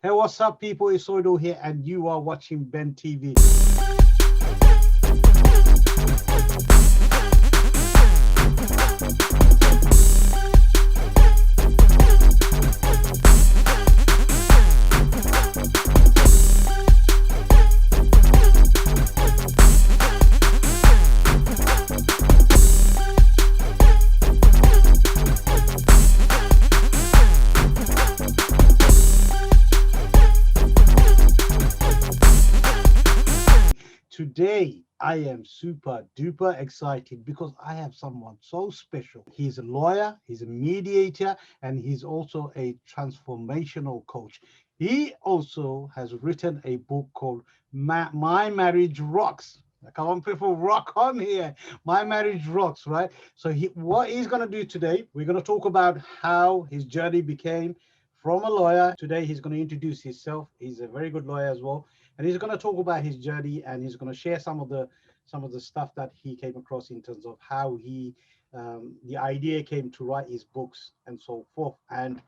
Hey, what's up, people? It's Soydul here, and you are watching Ben TV. Today, I am super duper excited because I have someone so special. He's a lawyer, he's a mediator, and he's also a transformational coach. He also has written a book called My Marriage Rocks. Come on, people, rock on here. My Marriage Rocks, right? So what he's going to do today, we're going to talk about how his journey became from a lawyer. Today, he's going to introduce himself. He's a very good lawyer as well, and he's going to talk about his journey, and he's going to share some of the stuff that he came across in terms of how he the idea came to write his books and so forth, and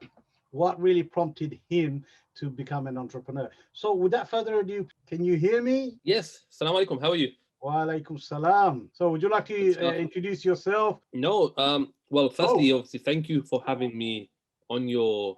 what really prompted him to become an entrepreneur. So without further ado, can you hear me? Yes. Assalamu alaikum. How are you? Wa alaikum salam. So would you like Good to stuff. introduce yourself? No. Well, Oh, firstly, obviously, thank you for having me on your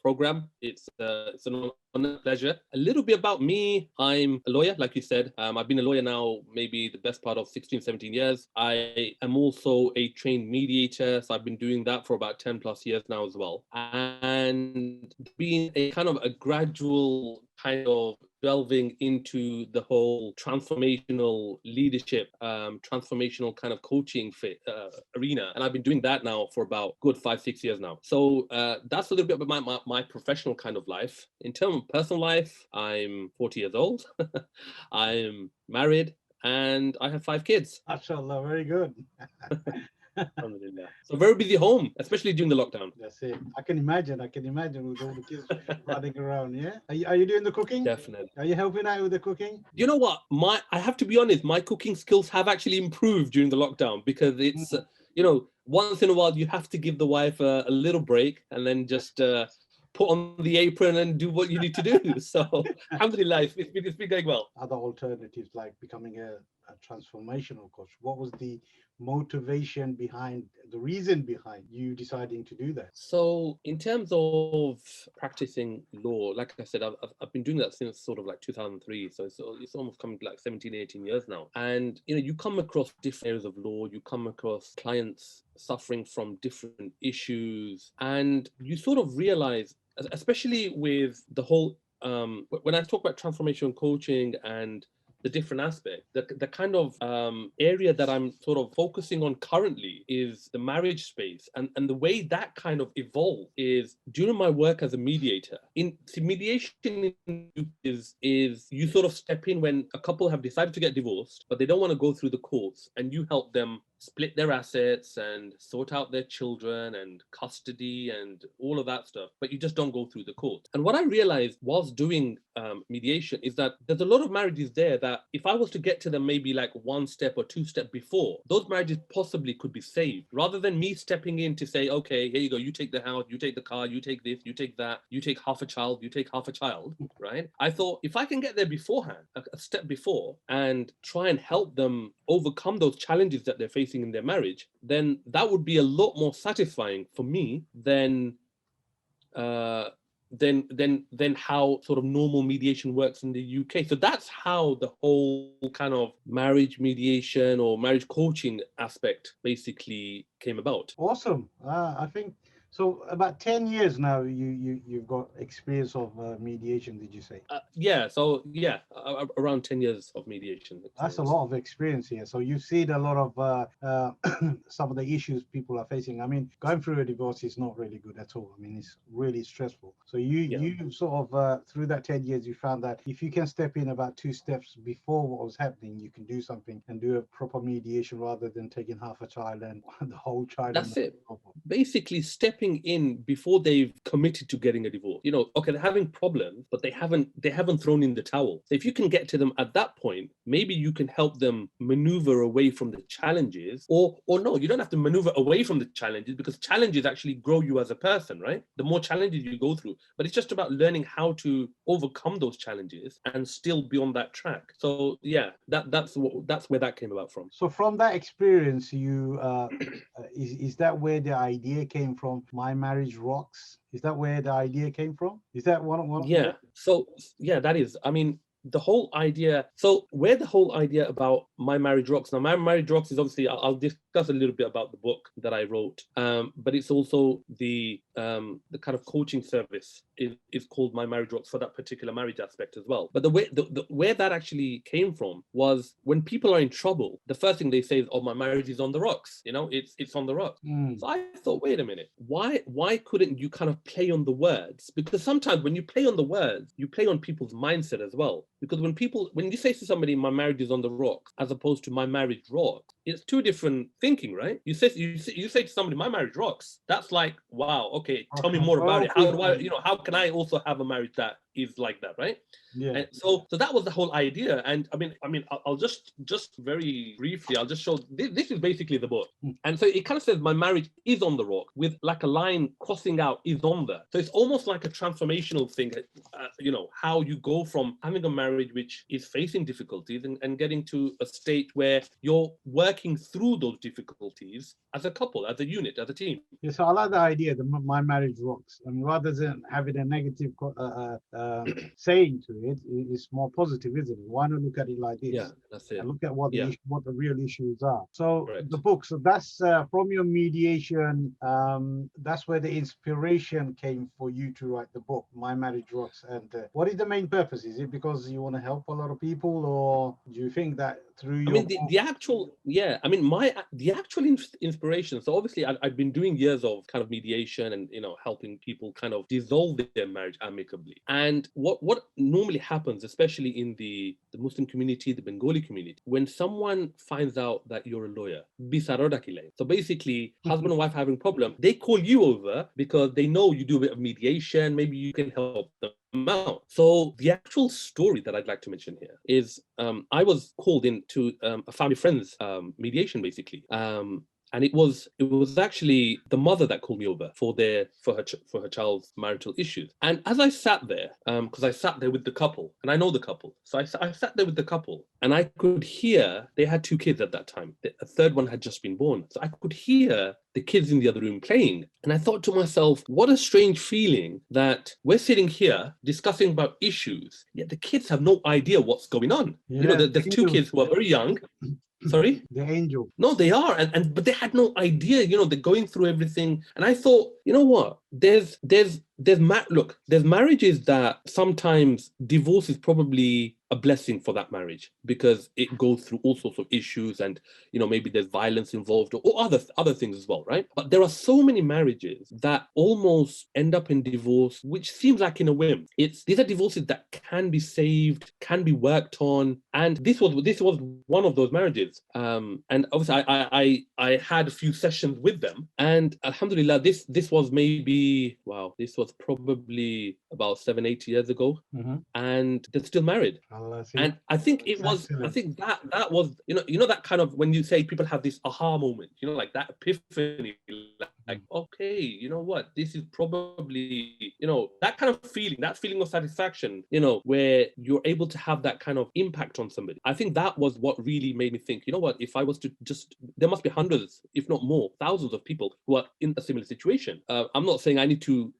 program. It's an honor, pleasure. A little bit about me. I'm a lawyer, like you said. I've been a lawyer now maybe the best part of 16, 17 years. I am also a trained mediator, so I've been doing that for about 10 plus years now as well. And there's been a kind of a gradual kind of delving into the whole transformational leadership, transformational kind of coaching arena. And I've been doing that now for about good 5, 6 years now. So that's a little bit about my professional kind of life. In terms of personal life, I'm 40 years old. I'm married and I have 5 kids. mashallah, very good. Alhamdulillah. So very busy home, especially during the lockdown. That's it. I can imagine. I can imagine with all the kids running around. Yeah. Are you doing the cooking? Definitely. Are you helping out with the cooking? You know what? I have to be honest, my cooking skills have actually improved during the lockdown because it's Mm. once in a while you have to give the wife a little break and then just put on the apron and do what you need to do. So alhamdulillah, it's been going well. Other alternatives like becoming a transformational coach. What was the motivation behind, the reason behind you deciding to do that? So, in terms of practicing law, like I said, I've been doing that since sort of like 2003. So it's almost coming to like 17, 18 years now. And, you come across different areas of law, you come across clients suffering from different issues, and you sort of realize, especially with the whole, when I talk about transformation coaching and the different aspect. The kind of area that I'm sort of focusing on currently is the marriage space, and the way that kind of evolved is during my work as a mediator. In see, mediation is you sort of step in when a couple have decided to get divorced, but they don't want to go through the courts, and you help them split their assets and sort out their children and custody and all of that stuff, but you just don't go through the court. And what I realized whilst doing mediation is that there's a lot of marriages there that if I was to get to them maybe like one step or two step before, those marriages possibly could be saved rather than me stepping in to say, okay, here you go, you take the house, you take the car, you take this, you take that, you take half a child, you take half a child, right? I thought if I can get there beforehand, a step before, and try and help them overcome those challenges that they're facing in their marriage, then that would be a lot more satisfying for me uh, than how sort of normal mediation works in the UK. So that's how the whole kind of marriage mediation or marriage coaching aspect basically came about. Awesome. I think so. About 10 years now, you've got experience of mediation. Did you say? Yeah, so yeah, around 10 years of mediation That's a experience. lot of experience here. So you've seen a lot of some of the issues people are facing. I mean, going through a divorce is not really good at all. I mean, it's really stressful. So you Yeah, you sort of through that 10 years, you found that if you can step in about two steps before what was happening, you can do something and do a proper mediation rather than taking half a child and the whole child and that's the it. whole couple. Basically, step stepping in before they've committed to getting a divorce. You know, okay, they're having problems, but they haven't thrown in the towel. So if you can get to them at that point, maybe you can help them maneuver away from the challenges, or no, you don't have to maneuver away from the challenges, because challenges actually grow you as a person, right? The more challenges you go through, but it's just about learning how to overcome those challenges and still be on that track. So yeah, that's where that came about from. So from that experience, you is that where the idea came from? My Marriage Rocks. Is that where the idea came from? Is that one? Yeah. So yeah, that is. I mean, the whole idea. So where the whole idea about My Marriage Rocks. Now, My Marriage Rocks is obviously. I'll discuss a little bit about the book that I wrote. But it's also the kind of coaching service is called My Marriage Rocks for that particular marriage aspect as well. But the way the where that actually came from was when people are in trouble, the first thing they say is, "Oh, my marriage is on the rocks." You know, it's on the rocks. So I thought, wait a minute, why couldn't you kind of play on the words? Because sometimes when you play on the words, you play on people's mindset as well. Because when you say to somebody, "My marriage is on the rocks," as opposed to "My marriage rocks," it's two different thinking, right? You say to somebody, "My marriage rocks." That's like, wow, okay, tell me more about it. How do I, how can I also have a marriage that is like that, right? Yeah. And so that was the whole idea. And I mean, I'll just very briefly, I'll just show. This is basically the book, and so it kind of says, "My marriage is on the rock," with like a line crossing out "is on there." So it's almost like a transformational thing. How you go from having a marriage which is facing difficulties and getting to a state where you're working through those difficulties as a couple, as a unit, as a team. Yeah, so I like the idea that My Marriage Rocks. I mean, rather than having a negative saying to it, it's more positive, isn't it? Why not look at it like this? Yeah, that's it. And look at what Yeah. what the real issues are. So Correct. the book, so that's from your mediation. That's where the inspiration came for you to write the book, My Marriage Rocks. And what is the main purpose? Is it because you want to help a lot of people, or do you think that through I your mean, the actual, yeah, I mean, the actual inspiration. So obviously, I've been doing years of kind of mediation and, helping people kind of dissolve their marriage amicably. And what normally happens, especially in the Muslim community, the Bengali community, when someone finds out that you're a lawyer, bisaroda kile. So basically, husband and wife having problem, they call you over because they know you do a bit of mediation. Maybe you can help them out. So the actual story that I'd like to mention here is I was called into a family friend's mediation, basically. And it was actually the mother that called me over for her child's marital issues. And as I sat there, because I sat there with the couple, and I know the couple, so I sat there with the couple, and I could hear they had two kids at that time. A third one had just been born, so I could hear the kids in the other room playing. And I thought to myself, what a strange feeling that we're sitting here discussing about issues, yet the kids have no idea what's going on. Yeah, There's two kids who are very young. Sorry? the angel. No, they are, but they had no idea. They're going through everything, and I thought, you know what? There's marriages that sometimes divorce is probably a blessing for that marriage because it goes through all sorts of issues, and maybe there's violence involved or other things as well, right? But there are so many marriages that almost end up in divorce, which seems like in a whim. These are divorces that can be saved, can be worked on, and this was one of those marriages. And obviously, I had a few sessions with them, and alhamdulillah, this was this was probably about 7-8 years ago, and they're still married. And I think that was that kind of, when you say people have this aha moment, like that epiphany, like okay, you know what, this is probably that kind of feeling, that feeling of satisfaction, where you're able to have that kind of impact on somebody. I think that was what really made me think, you know what, if I was to there must be hundreds, if not more, thousands of people who are in a similar situation. I'm not saying I need to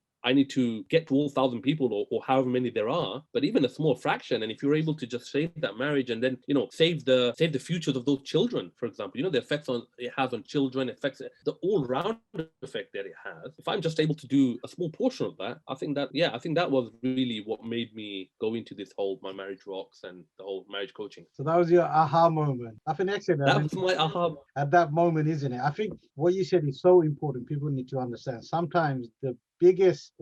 get to all 1,000 people or however many there are, but even a small fraction. And if you're able to just save that marriage and then, save the futures of those children, for example, the effects it has on children, affects the all-round effect that it has. If I'm just able to do a small portion of that, I think that was really what made me go into this whole My Marriage Rocks and the whole marriage coaching. So that was your aha moment. I think excellent. That was my aha. At that moment, isn't it? I think what you said is so important. People need to understand. Sometimes the biggest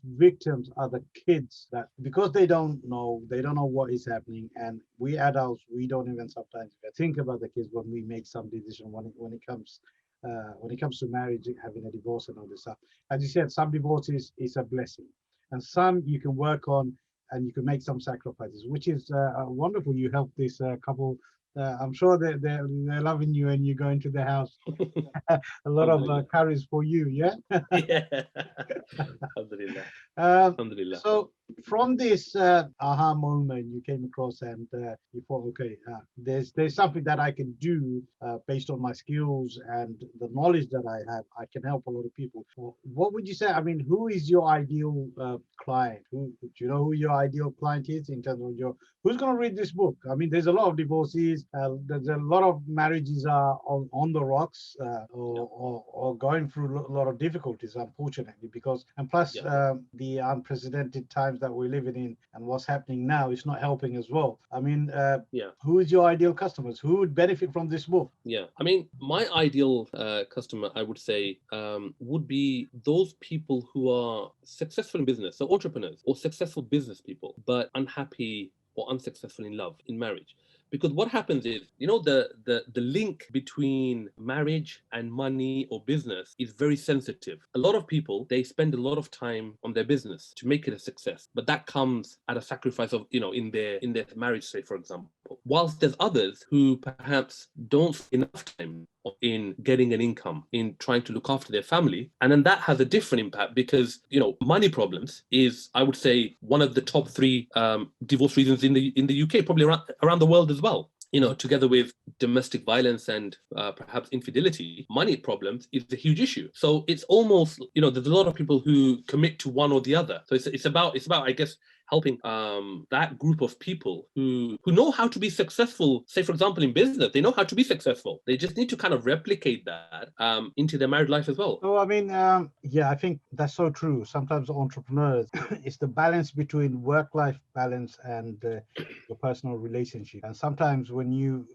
victims are the kids, that because they don't know what is happening, and we adults, we don't even sometimes think about the kids when we make some decision when it comes when it comes to marriage, having a divorce and all this stuff. As you said, some divorces is a blessing, and some you can work on and you can make some sacrifices, which is wonderful. You help this couple. I'm sure they're loving you, and you go into the house. A lot of Alhamdulillah. curries for you, yeah. Yeah. Alhamdulillah. Um, Alhamdulillah. so from this aha moment you came across, and you thought, okay, there's something that I can do based on my skills and the knowledge that I have. I can help a lot of people. What would you say? I mean, who is your ideal client? Who do you know who your ideal client is in terms of your who's going to read this book? I mean, there's a lot of divorcees. There's a lot of marriages are on the rocks, or going through a lot of difficulties, unfortunately, because and plus the unprecedented times that we're living in and what's happening now is not helping as well. I mean, who is your ideal customers? Who would benefit from this book? Yeah, I mean, my ideal customer, I would say, would be those people who are successful in business, so entrepreneurs or successful business people, but unhappy or unsuccessful in love, in marriage. Because what happens is, the link between marriage and money or business is very sensitive. A lot of people, they spend a lot of time on their business to make it a success, but that comes at a sacrifice of, in their marriage, say, for example. Whilst there's others who perhaps don't spend enough time in getting an income, in trying to look after their family, and then that has a different impact because money problems is, I would say, one of the top three divorce reasons in the UK, probably around the world as well. Together with domestic violence and perhaps infidelity, money problems is a huge issue. So it's almost, there's a lot of people who commit to one or the other. So it's about, I guess, helping that group of people who know how to be successful, say, for example, in business. They know how to be successful. They just need to kind of replicate that into their married life as well. So, I mean, I think that's so true. Sometimes entrepreneurs, it's the balance between work-life balance and your personal relationship. And sometimes when you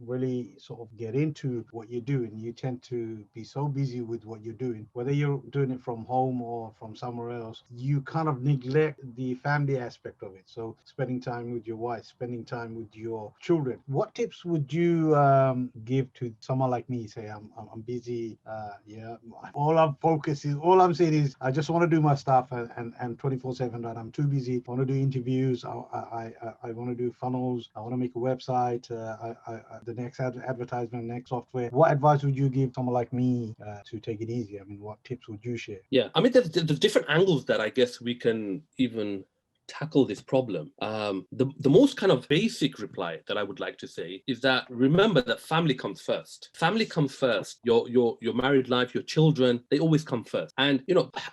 really sort of get into what you're doing, you tend to be so busy with what you're doing, whether you're doing it from home or from somewhere else, you kind of neglect the family aspect of it. So spending time with your wife, spending time with your children. What tips would you give to someone like me? Say I'm busy, all I'm saying is I just want to do my stuff and 24/7, that I'm too busy. I want to do interviews, I want to do funnels, I want to make a website, the next advertisement, next software. What advice would you give someone like me to take it easy? I mean, what tips would you share? Yeah, I mean, there's different angles that I guess we can even tackle this problem. The most kind of basic reply that I would like to say is that remember that family comes first. Family comes first. Your married life, your children, they always come first. And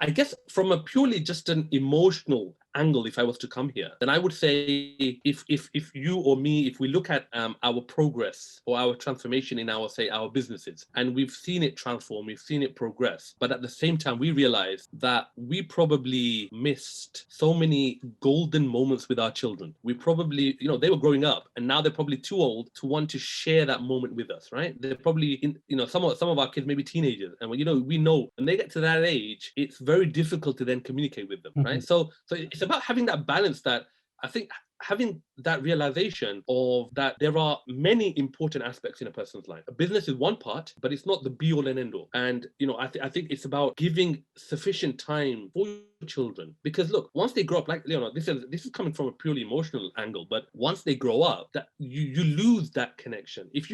I guess from a purely just an emotional angle, if I was to come here, then I would say if you or me, if we look at our progress or our transformation in our businesses, and we've seen it transform, we've seen it progress, but at the same time we realize that we probably missed so many golden moments with our children. We probably, they were growing up and now they're probably too old to want to share that moment with us, right? They're probably in, some of our kids may be teenagers, and we know when they get to that age, it's very difficult to then communicate with them, right? So it's about having that balance, that I think having that realization of that there are many important aspects in a person's life. A business is one part, but it's not the be all and end all. And I think it's about giving sufficient time for your children, because look, once they grow up, like this is coming from a purely emotional angle, but once they grow up, that you lose that connection. If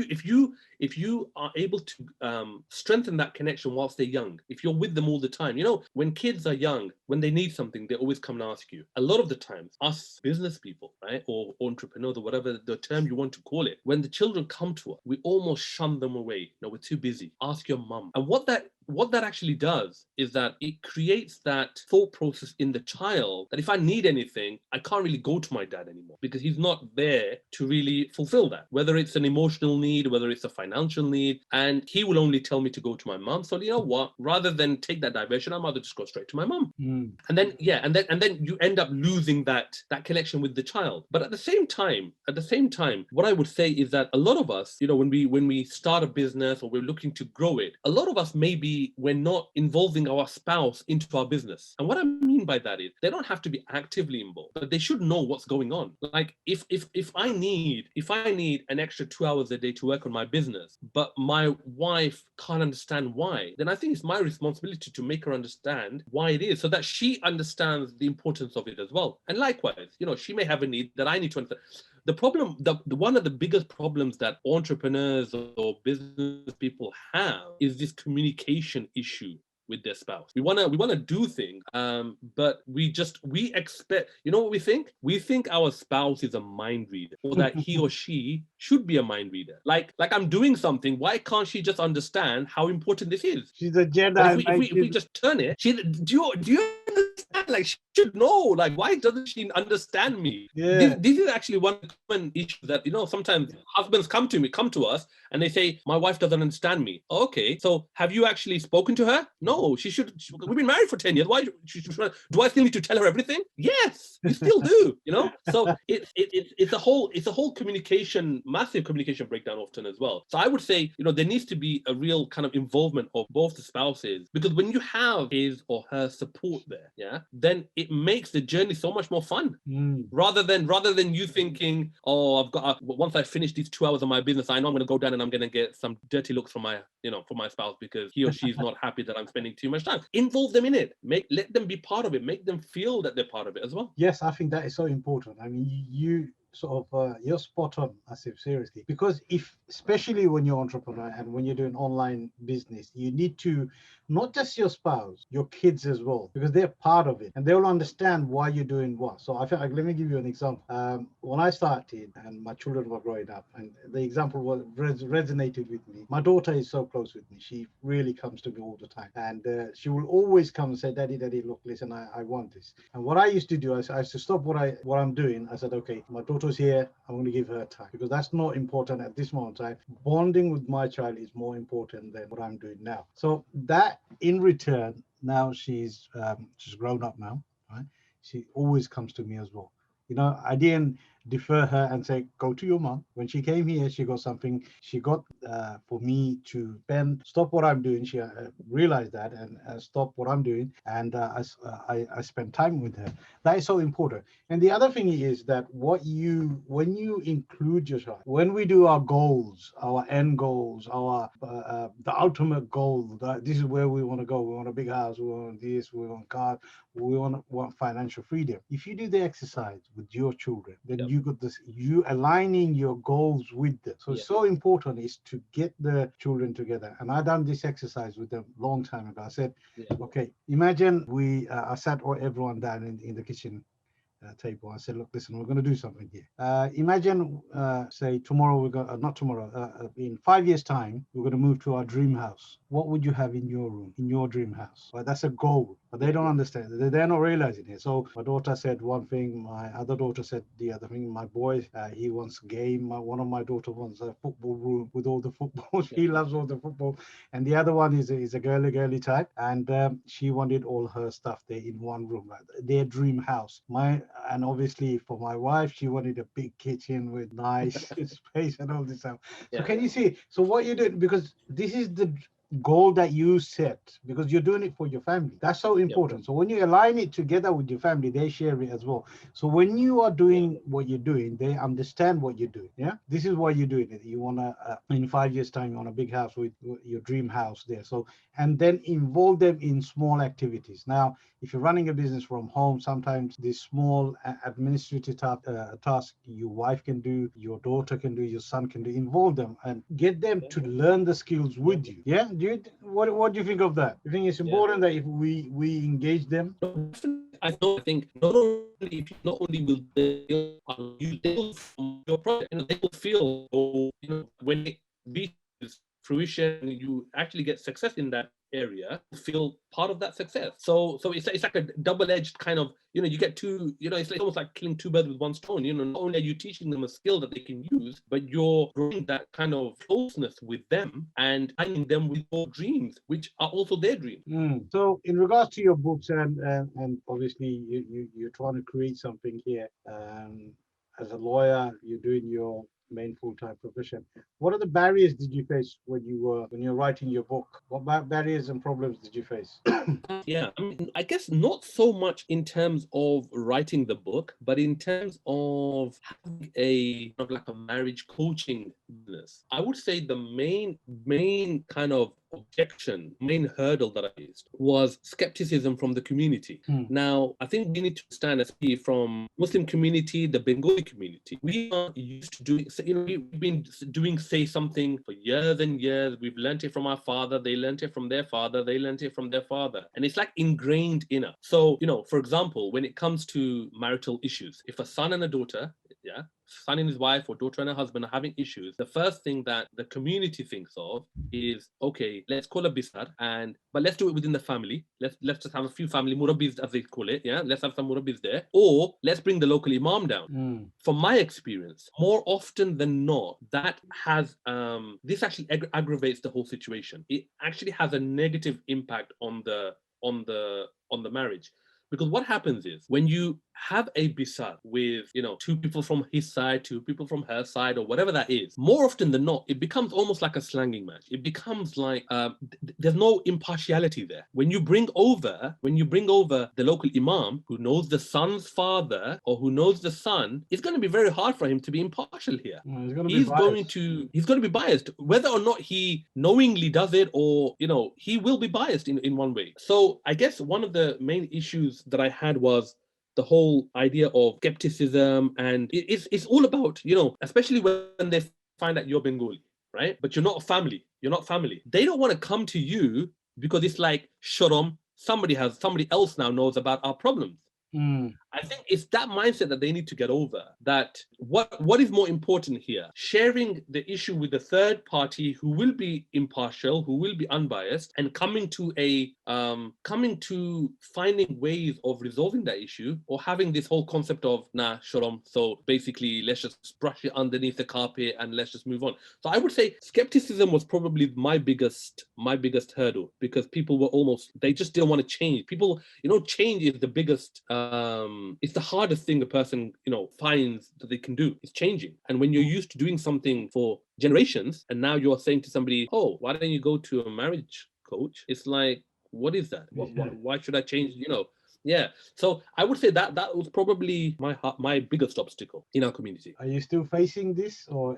you are able to strengthen that connection whilst they're young, if you're with them all the time, when kids are young, when they need something, they always come and ask you. A lot of the times, us business people, right, or entrepreneurs, or whatever the term you want to call it, when the children come to us, we almost shun them away. We're too busy. Ask your mum. And what that actually does is that it creates that thought process in the child that if I need anything, I can't really go to my dad anymore because he's not there to really fulfill that, whether it's an emotional need, whether it's a financial need, and he will only tell me to go to my mum. So you know what, rather than take that diversion, I'd rather just go straight to my mum. And then you end up losing that connection with the child. But at the same time, what I would say is that a lot of us, when we start a business or we're looking to grow it, a lot of us may be we're not involving our spouse into our business. And what I mean by that is they don't have to be actively involved, but they should know what's going on. Like if I need an extra 2 hours a day to work on my business, but my wife can't understand why, then I think it's my responsibility to make her understand why it is, so that she understands the importance of it as well. And likewise, she may have a need that I need to understand. The problem, one of the biggest problems that entrepreneurs or business people have is this communication issue with their spouse. We wanna do things, but we expect. You know what we think? We think our spouse is a mind reader, or that he or she should be a mind reader. Like I'm doing something. Why can't she just understand how important this is? She's a Jedi. But if we just turn it, do you understand? Like, she should know. Like, why doesn't she understand me? Yeah. This is actually one common issue that sometimes husbands come to us and they say, my wife doesn't understand me. Okay, so have you actually spoken to her? No, she should. We've been married for 10 years. Why do I still need to tell her everything? Yes, you still do. So it's a whole communication, massive communication breakdown often as well. So I would say, there needs to be a real kind of involvement of both the spouses, because when you have his or her support there, then it makes the journey so much more fun. Rather than you thinking, oh, I've got once I finish these 2 hours of my business, I know I'm going to go down and I'm going to get some dirty looks from my spouse because he or she is not happy that I'm spending too much time. Involve them in it. Let them be part of it. Make them feel that they're part of it as well. Yes, I think that is so important. I mean, you sort of you're spot on, Asif, seriously, because especially when you're entrepreneur and when you're doing online business, you need to not just your spouse, your kids as well, because they're part of it and they'll understand why you're doing what. So I feel like, let me give you an example. When I started and my children were growing up, and the example resonated with me. My daughter is so close with me. She really comes to me all the time, and she will always come and say, daddy, look, listen, I want this. And what I used to do, I used to stop what I'm doing. I said, okay, my daughter's here, I'm going to give her time, because that's not important at this moment in time. Bonding with my child is more important than what I'm doing now. So that in return, now she's grown up now, right? She always comes to me as well. I didn't defer her and say, go to your mom. When she came here, she got something. She got for me to stop what I'm doing. She realized that and stop what I'm doing. And I spent time with her. That is so important. And the other thing is that when you include your child, when we do our goals, our end goals, our the ultimate goal, this is where we want to go. We want a big house. We want this. We want cars. We want financial freedom. If you do the exercise with your children, then you got this, you aligning your goals with them. So it's so important is to get the children together. And I done this exercise with them long time ago. I said, okay, imagine I sat everyone down in the kitchen table. I said, look, listen, we're going to do something here. Imagine, say tomorrow, not tomorrow, in 5 years time, we're going to move to our dream house. What would you have in your room, in your dream house? Well, that's a goal, but they don't understand. They're not realizing it. So my daughter said one thing, my other daughter said the other thing. My boy, he wants game. One of my daughter wants a football room with all the footballs. He loves all the football. And the other one is a girly type. And she wanted all her stuff there in one room, like their dream house. And obviously for my wife, she wanted a big kitchen with nice space and all this stuff. So can you see? So what you do, because this is the goal that you set, because you're doing it for your family. That's so important. So when you align it together with your family, they share it as well. So when you are doing what you're doing, they understand what you're doing. This is why you're doing it. You want to in 5 years time, you want a big house with your dream house there. So, and then involve them in small activities. Now, if you're running a business from home, sometimes these small administrative tasks your wife can do, your daughter can do, your son can do, involve them and get them to learn the skills with you. What do you think of that? You think it's important that if we engage them? I think not only will they build from your project, they will feel, when it reaches fruition, you actually get success in that area, feel part of that success. So it's like a double-edged kind of, you get two, it's like almost like killing two birds with one stone. Not only are you teaching them a skill that they can use, but you're growing that kind of closeness with them and aligning them with your dreams, which are also their dreams. So in regards to your books and obviously you're trying to create something here. As a lawyer, you're doing your main full-time profession. What are the barriers did you face when you're writing your book? What barriers and problems did you face? Yeah, I mean, I guess not so much in terms of writing the book, but in terms of having a kind of like a marriage coaching business. I would say the main kind of objection, main hurdle that I faced was skepticism from the community. Hmm. Now, I think we need to understand, especially from Muslim community, the Bengali community, we are used to doing, we've been doing, say, something for years and years. We've learned it from our father, they learned it from their father, they learned it from their father. And it's like ingrained in us. So, for example, when it comes to marital issues, if a son and a daughter, yeah, son and his wife or daughter and her husband are having issues, the first thing that the community thinks of is, okay, let's call a bisar, but let's do it within the family. Let's just have a few family murabbis, as they call it. Yeah, let's have some murabbis there, or let's bring the local imam down. From my experience, more often than not, that has this actually aggravates the whole situation. It actually has a negative impact on the marriage. Because what happens is when you have a bisar with, two people from his side, two people from her side, or whatever that is, more often than not, it becomes almost like a slanging match. It becomes like there's no impartiality there. When you bring over the local imam who knows the son's father or who knows the son, it's going to be very hard for him to be impartial here. He's going to be He's going biased. to be biased, whether or not he knowingly does it, or he will be biased in one way. So I guess one of the main issues that I had was the whole idea of skepticism, and it's all about, especially when they find out you're Bengali, right? But you're not family. You're not family. They don't want to come to you because it's like, Sharam, somebody else now knows about our problems. I think it's that mindset that they need to get over. That what is more important here? Sharing the issue with the third party who will be impartial, who will be unbiased, and coming to finding ways of resolving that issue, or having this whole concept of nah, Sharam. So basically, let's just brush it underneath the carpet and let's just move on. So I would say skepticism was probably my biggest hurdle, because people were they just didn't want to change. People, change is the biggest. It's the hardest thing a person finds that they can do, is changing. And when you're used to doing something for generations, and now you're saying to somebody, oh, why don't you go to a marriage coach? It's like, what is that? Why should I change? Yeah. So I would say that was probably my biggest obstacle in our community. Are you still facing this, or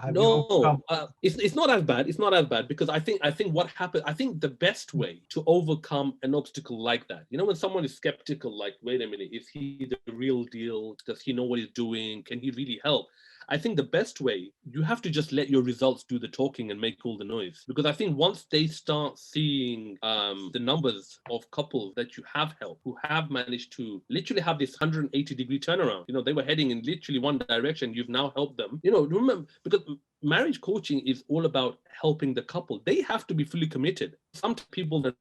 have you No, overcome? it's not as bad. It's not as bad, because I think what happened. I think the best way to overcome an obstacle like that, when someone is skeptical, like, wait a minute, is he the real deal? Does he know what he's doing? Can he really help? I think the best way, you have to just let your results do the talking and make all the noise. Because I think once they start seeing the numbers of couples that you have helped, who have managed to literally have this 180-degree turnaround, they were heading in literally one direction, you've now helped them. Remember, because marriage coaching is all about helping the couple. They have to be fully committed. Some people that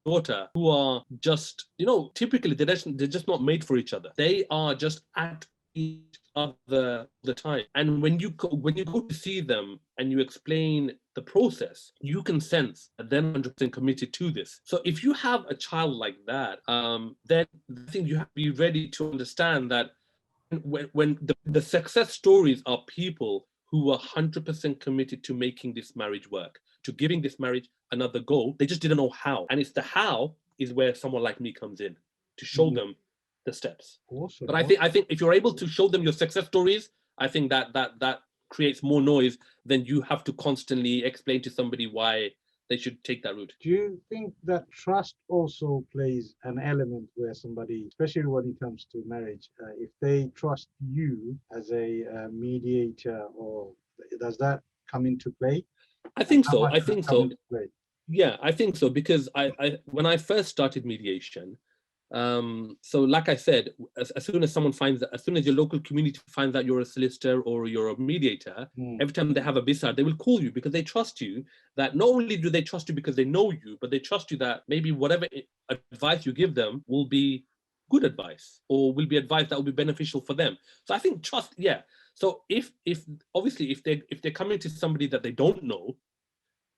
daughter who are just, typically they're just not made for each other. They are just at each other the time. And when you go to see them and you explain the process, you can sense that they're 100% committed to this. So if you have a child like that, then I think you have to be ready to understand that when the success stories are people who are 100% committed to making this marriage work, to giving this marriage another go. They just didn't know how. And it's the how is where someone like me comes in, to show them the steps. Awesome. But I think if you're able to show them your success stories, I think that creates more noise than you have to constantly explain to somebody why they should take that route. Do you think that trust also plays an element, where somebody, especially when it comes to marriage, if they trust you as a mediator, or does that come into play? I think How so. much I does it think come so. into play? Yeah, I think so, because I when I first started mediation, so like I said, as soon as as soon as your local community finds out you're a solicitor or you're a mediator, every time they have a bisar, they will call you, because they trust you. That not only do they trust you because they know you, but they trust you that maybe whatever advice you give them will be good advice, or will be advice that will be beneficial for them. So I think trust, yeah. So if obviously if they're coming to somebody that they don't know,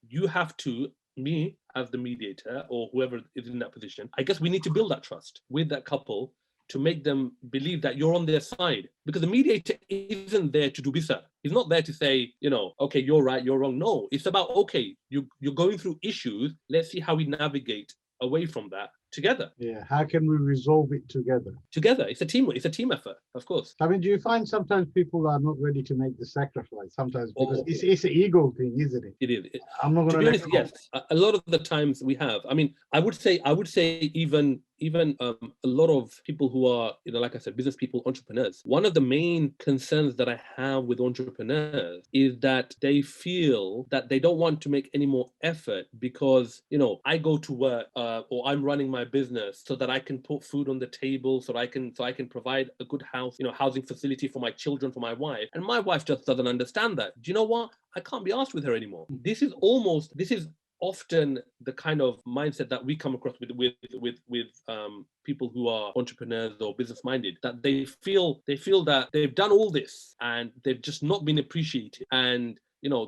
you have to, me as the mediator or whoever is in that position, I guess we need to build that trust with that couple, to make them believe that you're on their side. Because the mediator isn't there to do bisa. He's not there to say, okay, you're right, you're wrong. No, it's about, okay, you're going through issues. Let's see how we navigate away from that together. Yeah, how can we resolve it together? Together, it's a team effort, of course. I mean, do you find sometimes people are not ready to make the sacrifice? Sometimes because it's an ego thing, isn't it? It is. I'm not going to be honest. Yes, a lot of the times we have. I mean, I would say even a lot of people who are, like I said, business people, entrepreneurs. One of the main concerns that I have with entrepreneurs is that they feel that they don't want to make any more effort because, I go to work or I'm running my business so that I can put food on the table, so I can provide a good house, housing facility for my children, for my wife. And my wife just doesn't understand that. Do you know what? I can't be asked with her anymore. This is often the kind of mindset that we come across with people who are entrepreneurs or business minded, that they feel that they've done all this and they've just not been appreciated, and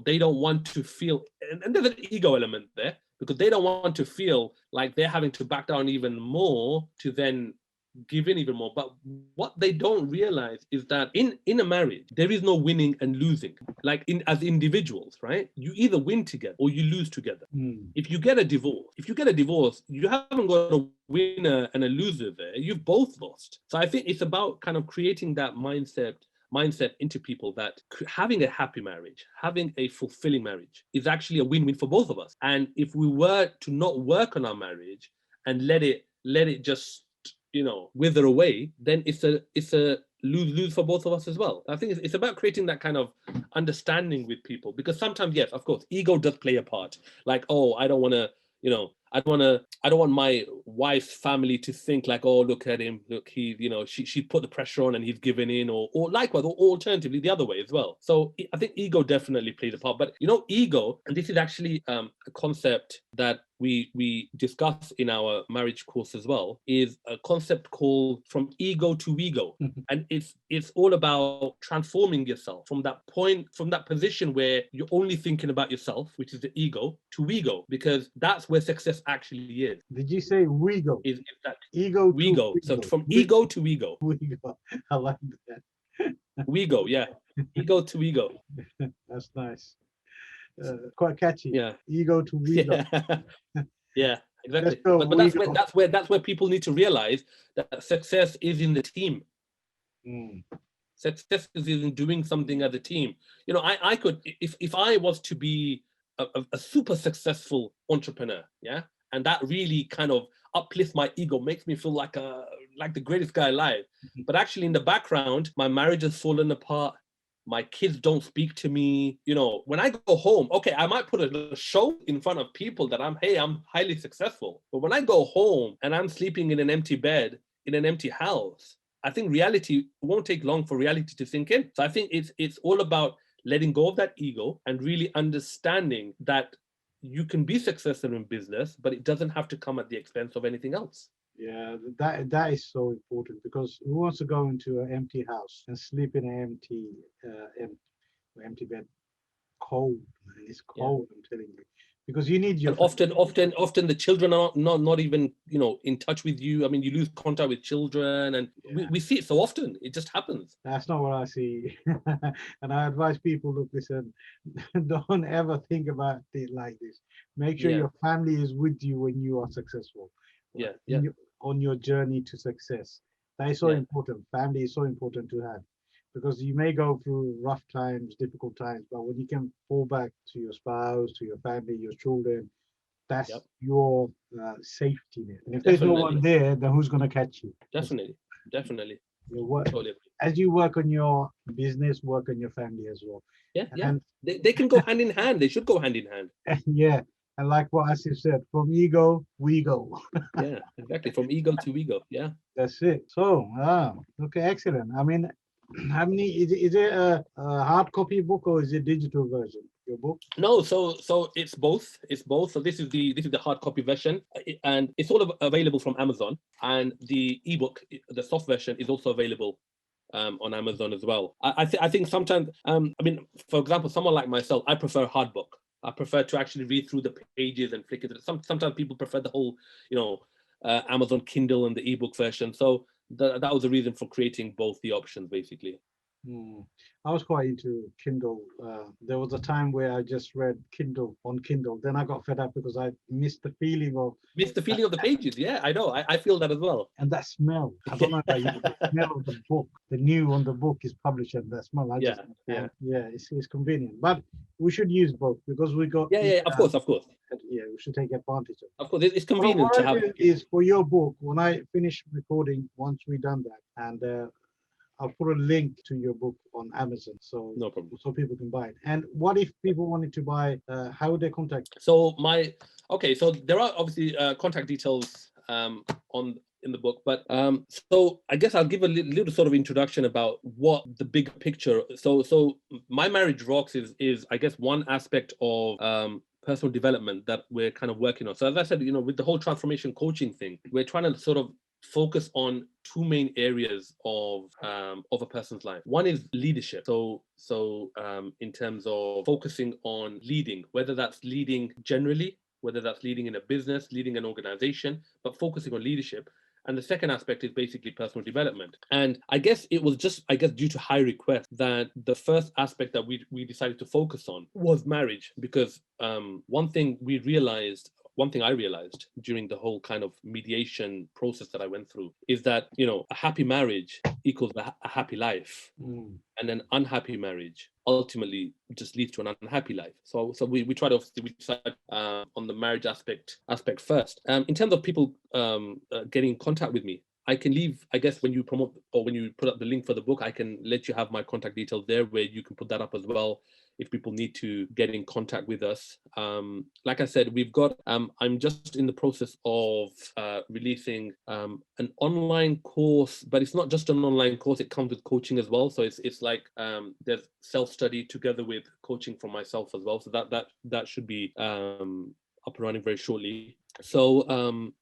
they don't want to feel, and there's an ego element there, because they don't want to feel like they're having to back down even more to then give in even more. But what they don't realize is that in a marriage, there is no winning and losing. Like as individuals, right? You either win together or you lose together. If you get a divorce, you haven't got a winner and a loser there. You've both lost. So I think it's about kind of creating that mindset into people that having a happy marriage, having a fulfilling marriage is actually a win-win for both of us. And if we were to not work on our marriage and let it just wither away, then it's a lose-lose for both of us as well. I think it's about creating that kind of understanding with people, because sometimes, yes, of course, ego does play a part. Like, oh, I don't want to, I don't want my wife's family to think like, oh, look at him, look, he, she put the pressure on and he's given in, or likewise, or alternatively the other way as well. So I think ego definitely plays a part. But ego, and this is actually a concept that we discuss in our marriage course as well, is a concept called from ego to ego. And it's all about transforming yourself from that point, from that position where you're only thinking about yourself, which is the ego, to ego, because that's where success actually is. Did you say wego? Is that ego we go? So from ego to ego. I like that. We go, yeah. Ego to ego. That's nice. Quite catchy. Yeah. Ego to ego. Yeah, exactly. But that's where people need to realize that success is in the team. Success is in doing something as a team. I could, if I was to be a super successful entrepreneur, yeah, and that really kind of uplifts my ego, makes me feel like the greatest guy alive. But actually, in the background, my marriage has fallen apart. My kids don't speak to me. When I go home, okay, I might put a show in front of people that I'm highly successful. But when I go home and I'm sleeping in an empty bed, in an empty house, I think reality won't take long for reality to sink in. So I think it's all about letting go of that ego and really understanding that you can be successful in business, but it doesn't have to come at the expense of anything else. Yeah, that is so important, because who wants to go into an empty house and sleep in an empty bed? Cold, man. It's cold. Yeah. I'm telling you, because you need your. And often the children are not even in touch with you. I mean, you lose contact with children, and we see it so often. It just happens. That's not what I see, and I advise people: look, listen, don't ever think about it like this. Make sure your family is with you when you are successful. On your journey to success. That is so important. Family is so important to have, because you may go through rough times, difficult times, but when you can fall back to your spouse, to your family, your children, that's your safety net. And if there's no one there, then who's going to catch you? Definitely. Totally. As you work on your business, work on your family as well. Yeah. And they can go hand in hand. They should go hand in hand. Yeah. And like what Asif said, from ego, we go. Yeah, exactly. From ego to ego. Yeah. That's it. So, okay, excellent. I mean, how many is it a hard copy book or is it digital version? Your book? No, so it's both. It's both. So this is the hard copy version, and it's all available from Amazon. And the ebook, the soft version, is also available on Amazon as well. I think sometimes, I mean, for example, someone like myself, I prefer a hard book. I prefer to actually read through the pages and flick it. Sometimes people prefer the whole, Amazon Kindle and the ebook version. So that was the reason for creating both the options, basically. Mm. I was quite into Kindle. There was a time where I just read Kindle on Kindle. Then I got fed up because I missed the feeling of It's the feeling of the pages. Yeah, I know. I feel that as well. and that smell. I don't know about you, the smell of the book, the new on the book is published, and that smell. I just Yeah. yeah, it's convenient. But we should use both because we got Yeah. Of course. yeah, we should take advantage of it. Of course, it's Well, convenient what to I have. do is for your book, when I finish recording, once we done that, and I'll put a link to your book on Amazon, so No problem. people can buy it. And what if people wanted to buy? How would they contact? So so there are obviously contact details in the book, but so I guess I'll give a little sort of introduction about what the big picture. So My Marriage Rocks is I guess one aspect of personal development that we're kind of working on. So as I said, with the whole transformation coaching thing, we're trying to sort of focus on two main areas of a person's life. One is leadership. So in terms of focusing on leading, whether that's leading generally, whether that's leading in a business, leading an organization, but focusing on leadership. And the second aspect is basically personal development. And I guess it was just, due to high request that the first aspect that we decided to focus on was marriage, because one thing I realized during the whole kind of mediation process that I went through is that, a happy marriage equals a happy life. Mm. And an unhappy marriage ultimately just leads to an unhappy life. So we try to we decide on the marriage aspect first. In terms of people getting in contact with me, I can leave, I guess, when you promote or when you put up the link for the book, I can let you have my contact details there where you can put that up as well if people need to get in contact with us. Like I said, we've got, I'm just in the process of releasing an online course, but it's not just an online course, it comes with coaching as well. So it's like there's self-study together with coaching from myself as well. So that should be up and running very shortly. So,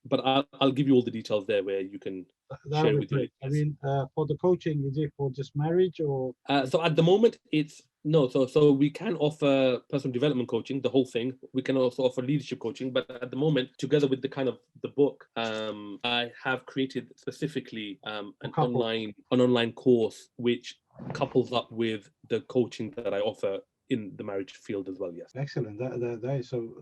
but I'll give you all the details there where you can share it with you. I mean, for the coaching, is it for just marriage or? So at the moment, it's no. So we can offer personal development coaching, the whole thing. We can also offer leadership coaching, but at the moment, together with the kind of the book, I have created specifically an online course which couples up with the coaching that I offer in the marriage field as well. Yes. Excellent. That is so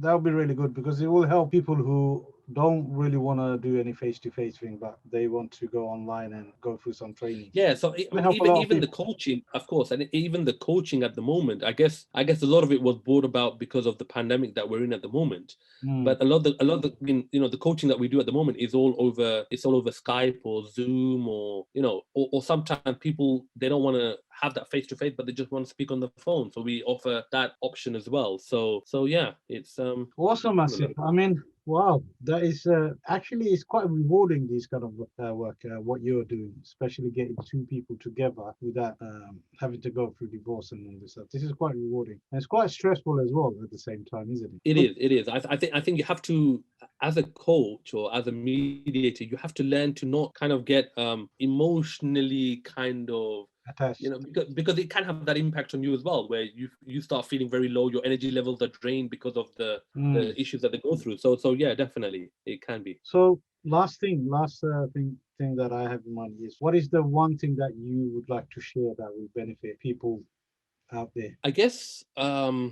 that'll be really good because it will help people who don't really want to do any face-to-face thing, but they want to go online and go through some training. Yeah. So even the coaching, of course, and even the coaching at the moment, I guess a lot of it was brought about because of the pandemic that we're in at the moment. But a lot of the the coaching that we do at the moment is all over Skype or Zoom or or sometimes people, they don't want to have that face to face, but they just want to speak on the phone. So we offer that option as well. So yeah, it's awesome, Asif. I mean, wow, that is actually it's quite rewarding. These kind of work, what you're doing, especially getting two people together without having to go through divorce and all this stuff. This is quite rewarding, and it's quite stressful as well at the same time, isn't it? It is. I think you have to, as a coach or as a mediator, you have to learn to not kind of get emotionally kind of attached, because it can have that impact on you as well, where you start feeling very low, your energy levels are drained because of the issues that they go through. So yeah, definitely it can be. So last thing that I have in mind is, what is the one thing that you would like to share that will benefit people out there? I guess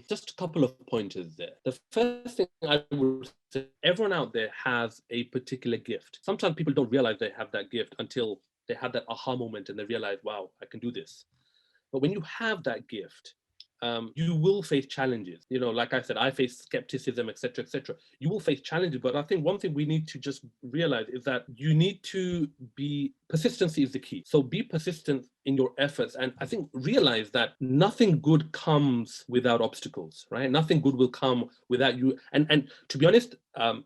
just a couple of pointers there. The first thing I would say, everyone out there has a particular gift. Sometimes people don't realize they have that gift until they have that aha moment and they realize, wow, I can do this. But when you have that gift, you will face challenges. Like I said, I face skepticism, etc., etc. You will face challenges, but I think one thing we need to just realize is that you need to be, persistency is the key. So be persistent in your efforts, and I think realize that nothing good comes without obstacles, right? Nothing good will come without you. And to be honest,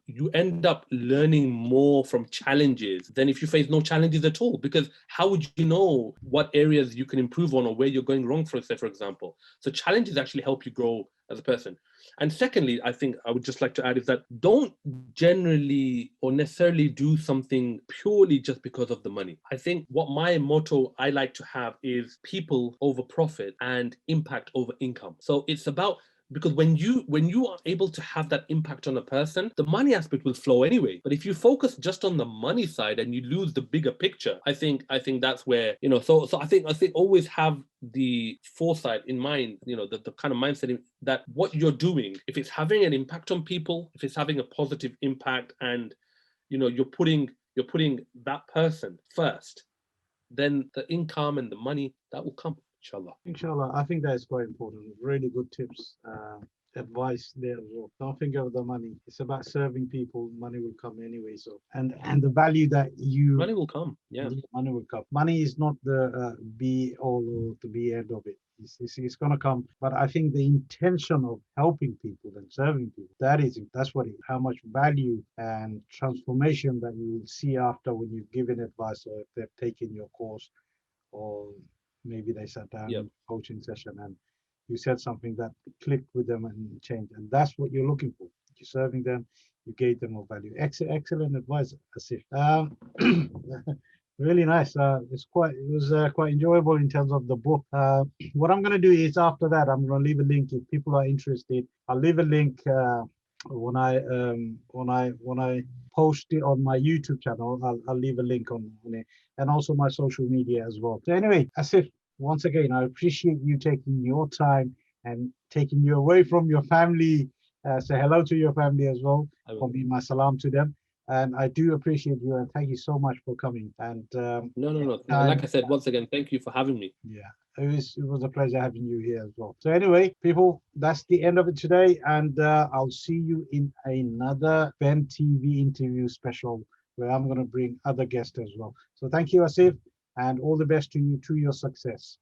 you end up learning more from challenges than if you face no challenges at all, because how would you know what areas you can improve on or where you're going wrong, for example? So challenges actually help you grow as a person. And secondly, I think I would just like to add is that don't generally or necessarily do something purely just because of the money. I think what my motto I like to have is people over profit and impact over income. So it's about because when you are able to have that impact on a person, the money aspect will flow anyway. But if you focus just on the money side and you lose the bigger picture, I think that's where, so I think always have the foresight in mind, the kind of mindset that what you're doing, if it's having an impact on people, if it's having a positive impact, and you're putting that person first, then the income and the money, that will come, inshallah. Inshallah, I think that is quite important. Really good tips, advice there as well. Don't think of the money. It's about serving people. Money will come anyway. So, and the value that you, Money will come. Yeah. money will come. Money is not the be all or the be end of it. It's going to come, but I think the intention of helping people and serving people, that's what how much value and transformation that you will see after when you've given advice or if they've taken your course, or maybe they sat down Yep. in a coaching session and you said something that clicked with them and changed. And that's what you're looking for. You're serving them, you gave them more value. Excellent advice, Asif. Really nice. It was quite enjoyable in terms of the book. What I'm going to do is after that, I'm going to leave a link if people are interested. I'll leave a link when I post it on my YouTube channel. I'll leave a link on it, and also my social media as well. So anyway, Asif, once again, I appreciate you taking your time and taking you away from your family. Say hello to your family as well. For me, my salam to them. And I do appreciate you, and thank you so much for coming. And No. Like I said, once again, thank you for having me. yeah, it was a pleasure having you here as well. So anyway, people, that's the end of it today, and I'll see you in another Ben TV interview special where I'm going to bring other guests as well. So thank you, Asif, and all the best to you, to your success.